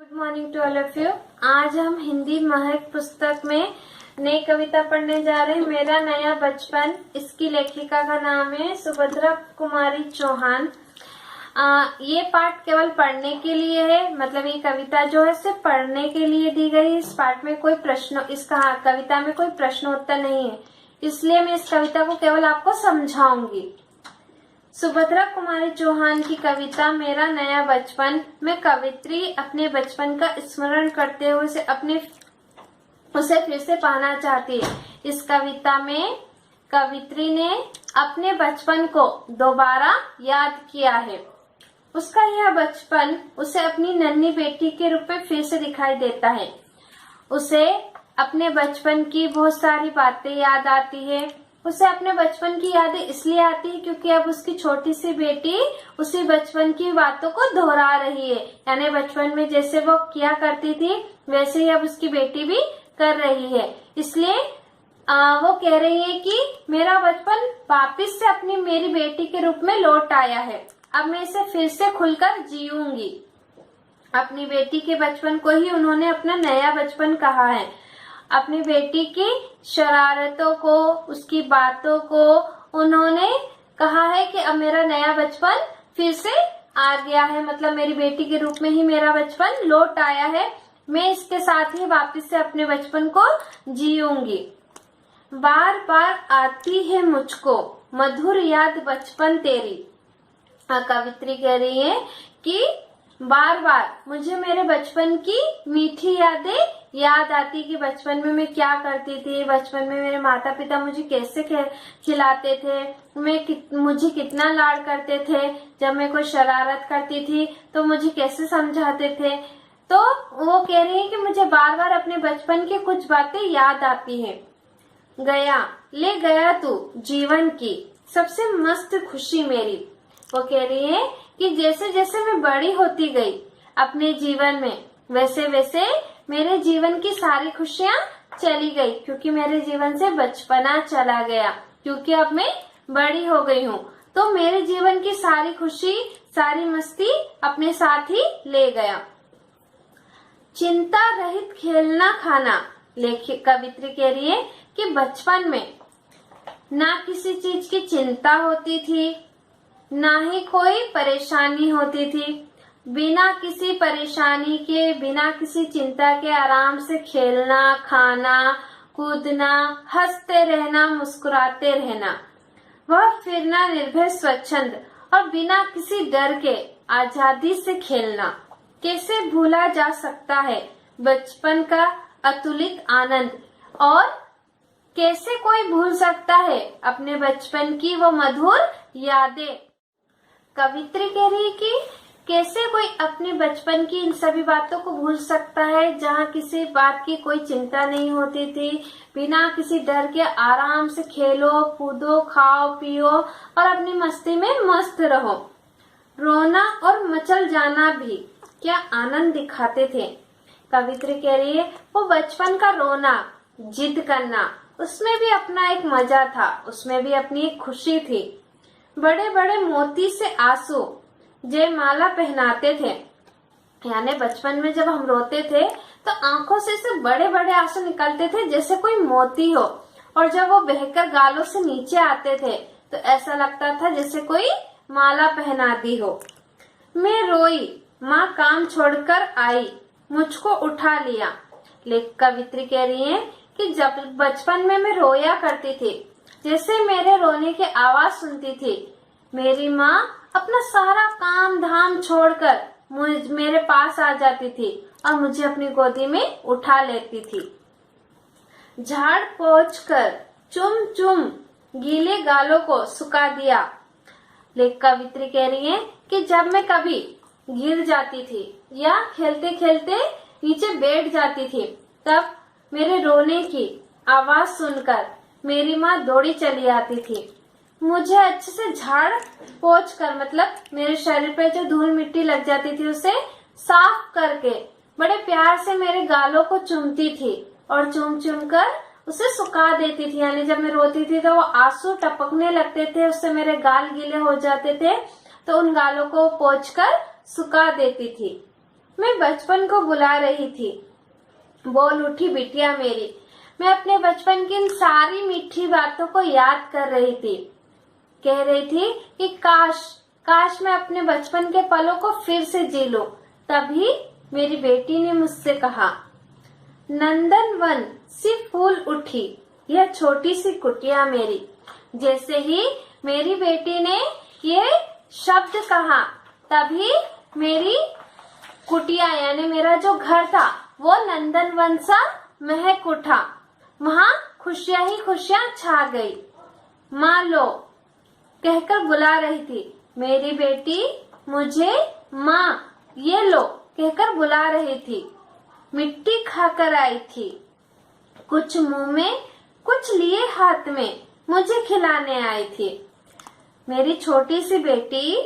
Good morning to all of you. आज हम हिंदी महक पुस्तक में नई कविता पढ़ने जा रहे हैं, मेरा नया बचपन। इसकी लेखिका का नाम है सुभद्रा कुमारी चौहान। ये पाठ केवल पढ़ने के लिए है, मतलब ये कविता जो है सिर्फ पढ़ने के लिए दी गई है। इस पाठ में कोई प्रश्न, इस कविता में कोई प्रश्नोत्तर नहीं है, इसलिए मैं इस कविता को केवल आपको समझाऊंगी। सुभद्रा कुमारी चौहान की कविता मेरा नया बचपन में कवित्री अपने बचपन का स्मरण करते हुए उसे फिर से पाना चाहती है। इस कविता में कवित्री ने अपने बचपन को दोबारा याद किया है। उसका यह बचपन उसे अपनी नन्ही बेटी के रूप में फिर से दिखाई देता है। उसे अपने बचपन की बहुत सारी बातें याद आती है। उसे अपने बचपन की यादें इसलिए आती है क्योंकि अब उसकी छोटी सी बेटी उसी बचपन की बातों को दोहरा रही है, यानी बचपन में जैसे वो किया करती थी वैसे ही अब उसकी बेटी भी कर रही है। इसलिए वो कह रही है कि मेरा बचपन वापिस से मेरी बेटी के रूप में लौट आया है। अब मैं इसे फिर से खुलकर जीऊंगी। अपनी बेटी के बचपन को ही उन्होंने अपना नया बचपन कहा है। अपनी बेटी की शरारतों को, उसकी बातों को उन्होंने कहा है कि अब मेरा नया बचपन फिर से आ गया है, मतलब मेरी बेटी के रूप में ही मेरा बचपन लौट आया है। मैं इसके साथ ही वापस से अपने बचपन को जीऊंगी। बार बार आती है मुझको मधुर याद बचपन तेरी। कवित्री कह रही है कि बार बार मुझे मेरे बचपन की मीठी यादें याद आती कि बचपन में मैं क्या करती थी, बचपन में मेरे माता पिता मुझे कैसे खिलाते थे, मुझे कितना लाड करते थे, जब मैं कोई शरारत करती थी तो मुझे कैसे समझाते थे। तो वो कह रही है कि मुझे बार बार अपने बचपन की कुछ बातें याद आती हैं। गया ले गया तू जीवन की सबसे मस्त खुशी मेरी। वो कह रही है कि जैसे जैसे मैं बड़ी होती गई अपने जीवन में, वैसे वैसे मेरे जीवन की सारी खुशियां चली गई, क्योंकि मेरे जीवन से बचपना चला गया, क्योंकि अब मैं बड़ी हो गई हूँ। तो मेरे जीवन की सारी खुशी, सारी मस्ती अपने साथ ही ले गया। चिंता रहित खेलना खाना। लेखिक कवित्री कह रही है कि बचपन में ना किसी चीज की चिंता होती थी, ना ही कोई परेशानी होती थी। बिना किसी परेशानी के, बिना किसी चिंता के आराम से खेलना, खाना, कूदना, हंसते रहना, मुस्कुराते रहना, वह फिरना निर्भय स्वच्छंद और बिना किसी डर के आजादी से खेलना। कैसे भूला जा सकता है बचपन का अतुलित आनंद, और कैसे कोई भूल सकता है अपने बचपन की वो मधुर यादें। कवित्री कह रही है कि कैसे कोई अपने बचपन की इन सभी बातों को भूल सकता है, जहाँ किसी बात की कोई चिंता नहीं होती थी, बिना किसी डर के आराम से खेलो, कूदो, खाओ, पियो और अपनी मस्ती में मस्त रहो। रोना और मचल जाना भी क्या आनंद दिखाते थे। कवित्री कह रही है वो बचपन का रोना, जिद करना, उसमें भी अपना एक मजा था, उसमें भी अपनी एक खुशी थी। बड़े बड़े मोती से आंसू जयमाला पहनाते थे, यानी बचपन में जब हम रोते थे तो आंखों से बड़े बड़े आंसू निकलते थे जैसे कोई मोती हो, और जब वो बहकर गालों से नीचे आते थे तो ऐसा लगता था जैसे कोई माला पहना दी हो। मैं रोई, माँ काम छोड़कर आई, मुझको उठा लिया। कवित्री कह रही है कि जब बचपन में मैं रोया करती थी, जैसे मेरे रोने की आवाज सुनती थी, मेरी माँ अपना सारा काम धाम छोड़कर मेरे पास आ जाती थी और मुझे अपनी गोदी में उठा लेती थी। झाड़ पोंछ कर चुम चुम गीले गालों को सुखा दिया। कवित्री कह रही है कि जब मैं कभी गिर जाती थी या खेलते खेलते नीचे बैठ जाती थी, तब मेरे रोने की आवाज सुनकर मेरी माँ दौड़ी चली आती थी। मुझे अच्छे से झाड़ पोंछ कर, मतलब मेरे शरीर पे जो धूल मिट्टी लग जाती थी उसे साफ करके बड़े प्यार से मेरे गालों को चूमती थी और चूम चूम कर उसे सुखा देती थी। यानी जब मैं रोती थी तो वो आंसू टपकने लगते थे, उससे मेरे गाल गीले हो जाते थे, तो उन गालों को पोंछ कर सुखा देती थी। मैं बचपन को बुला रही थी। बोल उठी बिटिया मेरी। मैं अपने बचपन की इन सारी मीठी बातों को याद कर रही थी। कह रही थी कि काश मैं अपने बचपन के पलों को फिर से जी लूं। तभी मेरी बेटी ने मुझसे कहा, नंदनवन सी फूल उठी यह छोटी सी कुटिया मेरी। जैसे ही मेरी बेटी ने ये शब्द कहा, तभी मेरी कुटिया यानी मेरा जो घर था वो नंदनवन सा महक उठा। वहाँ खुशियां ही खुशियां छा गई। माँ लो कहकर बुला रही थी। मेरी बेटी मुझे माँ ये लो कहकर बुला रही थी। मिट्टी खाकर आई थी, कुछ मुंह में कुछ लिए हाथ में मुझे खिलाने आई थी। मेरी छोटी सी बेटी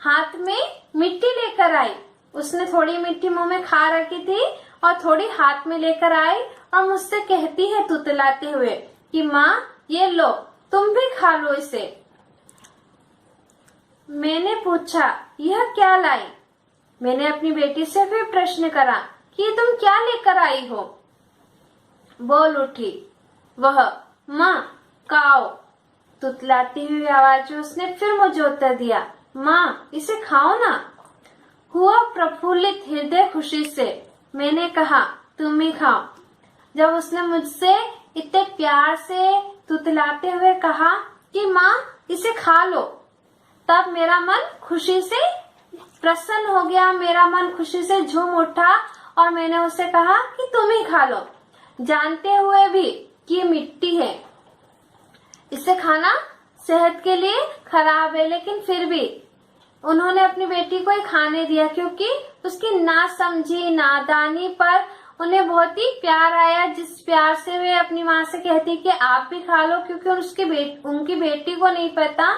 हाथ में मिट्टी लेकर आई। उसने थोड़ी मिट्टी मुंह में खा रखी थी और थोड़ी हाथ में लेकर आई और मुझसे कहती है तुतलाते हुए कि माँ ये लो तुम भी खा लो इसे। मैंने पूछा यह क्या लाई? मैंने अपनी बेटी से फिर प्रश्न करा कि ये तुम क्या लेकर आई हो? बोल उठी वह, माँ खाओ। तुतलाती हुई आवाज में उसने फिर मुझे उत्तर दिया, माँ इसे खाओ ना। हुआ प्रफुल्लित हृदय खुशी से। मैंने कहा तुम ही खाओ। जब उसने मुझसे इतने प्यार से तुतलाते हुए कहा कि माँ इसे खा लो, तब मेरा मन खुशी से प्रसन्न हो गया। मेरा मन खुशी से झूम उठा और मैंने उसे कहा कि तुम ही खा लो, जानते हुए भी कि ये मिट्टी है, इसे खाना सेहत के लिए खराब है, लेकिन फिर भी उन्होंने अपनी बेटी को ही खाने दिया क्योंकि उसकी नासमझी नादानी पर उन्हें बहुत ही प्यार आया। जिस प्यार से वे अपनी माँ से कहती कि आप भी खा लो, क्योंकि उनकी बेटी को नहीं पता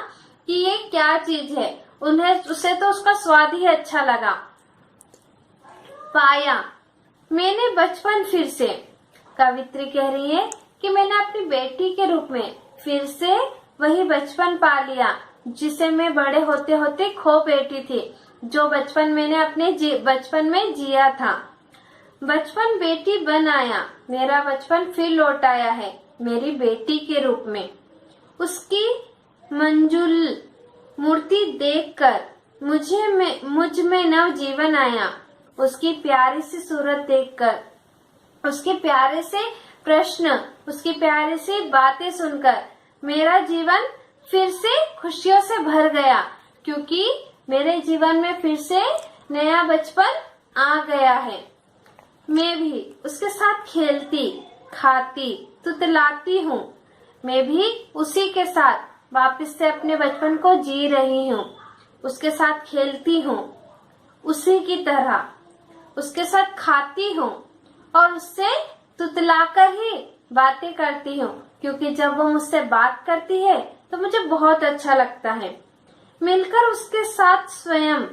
कि ये क्या चीज है। उसे तो उसका स्वाद ही अच्छा लगा। पाया मैंने बचपन फिर से। कवित्री कह रही है कि मैंने अपनी बेटी के रूप में फिर से वही बचपन पा लिया जिसे मैं बड़े होते होते खो बैठी थी, जो बचपन मैंने अपने बचपन में जिया था। बचपन बेटी बन आया, मेरा बचपन फिर लौट आया है मेरी बेटी के रूप में। उसकी मंजुल मूर्ति देखकर मुझ में नव जीवन आया। उसकी प्यारी सी सूरत देखकर, उसके प्यारे से प्रश्न, उसकी प्यारी सी बातें सुनकर मेरा जीवन फिर से खुशियों से भर गया, क्योंकि मेरे जीवन में फिर से नया बचपन आ गया है। मैं भी उसके साथ खेलती, खाती, तुतलाती हूँ। मैं भी उसी के साथ वापस से अपने बचपन को जी रही हूँ। उसके साथ खेलती हूँ उसी की तरह, उसके साथ खाती हूँ और उससे तुतलाकर ही बातें करती हूँ, क्योंकि जब वो मुझसे बात करती है तो मुझे बहुत अच्छा लगता है। मिलकर उसके साथ स्वयं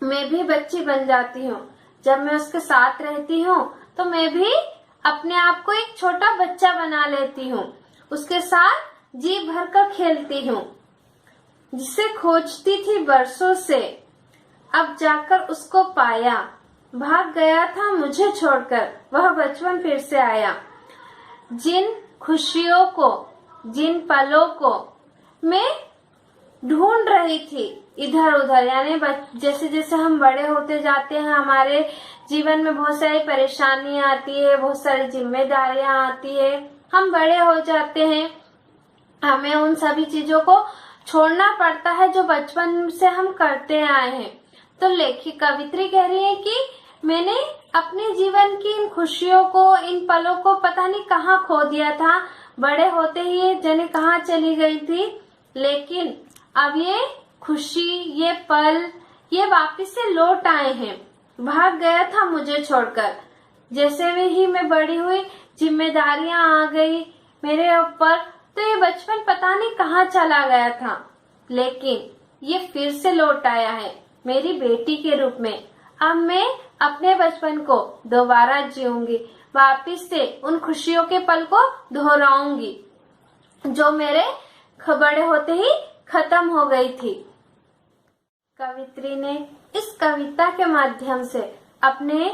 मैं भी बच्ची बन जाती हूँ। जब मैं उसके साथ रहती हूँ तो मैं भी अपने आप को एक छोटा बच्चा बना लेती हूँ। उसके साथ जी भर कर खेलती हूँ। जिसे खोजती थी बरसों से, अब जाकर उसको पाया। भाग गया था मुझे छोड़कर, वह बचपन फिर से आया। जिन खुशियों को, जिन पलों को मैं ढूंढ रही थी इधर उधर, यानी जैसे जैसे हम बड़े होते जाते हैं, हमारे जीवन में बहुत सारी परेशानियां आती है, बहुत सारी जिम्मेदारियां आती है, हम बड़े हो जाते हैं, हमें उन सभी चीजों को छोड़ना पड़ता है जो बचपन से हम करते आए हैं। तो लेखिका कवित्री कह रही है कि मैंने अपने जीवन की इन खुशियों को, इन पलों को पता नहीं कहाँ खो दिया था। बड़े होते ही ये जाने कहाँ चली गई थी, लेकिन अब ये खुशी, ये पल, ये वापस से लौट आए हैं। भाग गया था मुझे छोड़कर, जैसे ही मैं बड़ी हुई, जिम्मेदारियां आ गई मेरे ऊपर, तो ये बचपन पता नहीं कहाँ चला गया था, लेकिन ये फिर से लौट आया है मेरी बेटी के रूप में। अब मैं अपने बचपन को दोबारा जीऊंगी, वापिस से उन खुशियों के पल को दोहराऊंगी जो मेरे बड़े होते ही खत्म हो गई थी। कवित्री ने इस कविता के माध्यम से अपने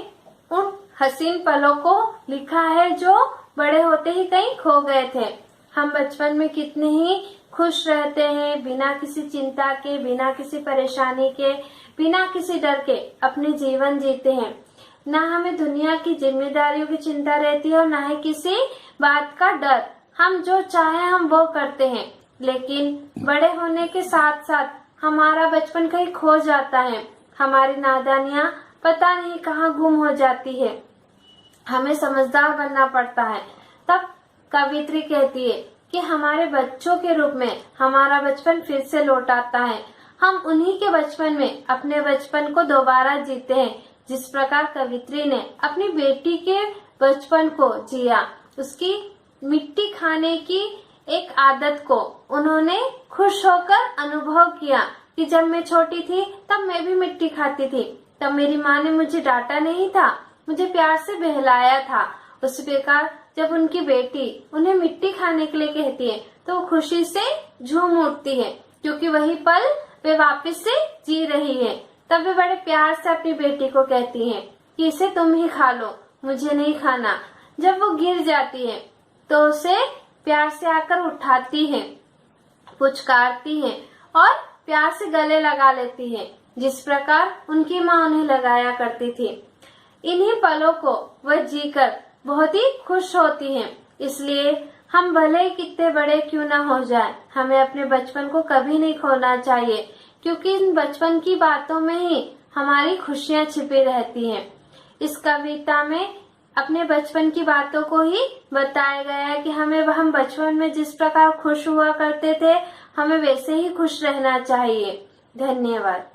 उन हसीन पलों को लिखा है जो बड़े होते ही कहीं खो गए थे। हम बचपन में कितने ही खुश रहते हैं, बिना किसी चिंता के, बिना किसी परेशानी के, बिना किसी डर के अपने जीवन जीते हैं। ना हमें दुनिया की जिम्मेदारियों की चिंता रहती है और ना ही किसी बात का डर। हम जो चाहे हम वो करते हैं, लेकिन बड़े होने के साथ साथ हमारा बचपन कहीं खो जाता है। हमारी नादानियां पता नहीं कहाँ गुम हो जाती है। हमें समझदार बनना पड़ता है। तब कवित्री कहती है कि हमारे बच्चों के रूप में हमारा बचपन फिर से लौट आता है। हम उन्हीं के बचपन में अपने बचपन को दोबारा जीते हैं, जिस प्रकार कवित्री ने अपनी बेटी के बचपन को जिया। उसकी मिट्टी खाने की एक आदत को उन्होंने खुश होकर अनुभव किया कि जब मैं छोटी थी तब मैं भी मिट्टी खाती थी, तब मेरी माँ ने मुझे डांटा नहीं था, मुझे प्यार से बहलाया था। उस प्रकार जब उनकी बेटी उन्हें मिट्टी खाने के लिए कहती है तो वो खुशी से झूम उठती है, क्योंकि वही पल वे वापस से जी रही है। तब वे बड़े प्यार से अपनी बेटी को कहती हैं कि इसे तुम ही खा लो, मुझे नहीं खाना। जब वो गिर जाती है तो उसे प्यार से आकर उठाती है, पुचकारती है और प्यार से गले लगा लेती है, जिस प्रकार उनकी माँ उन्हें लगाया करती थी। इन्हीं पलों को वह जीकर बहुत ही खुश होती हैं। इसलिए हम भले ही कितने बड़े क्यों ना हो जाए, हमें अपने बचपन को कभी नहीं खोना चाहिए, क्योंकि इन बचपन की बातों में ही हमारी खुशियाँ छिपी रहती हैं। इस कविता में अपने बचपन की बातों को ही बताया गया है कि हम बचपन में जिस प्रकार खुश हुआ करते थे, हमें वैसे ही खुश रहना चाहिए। धन्यवाद।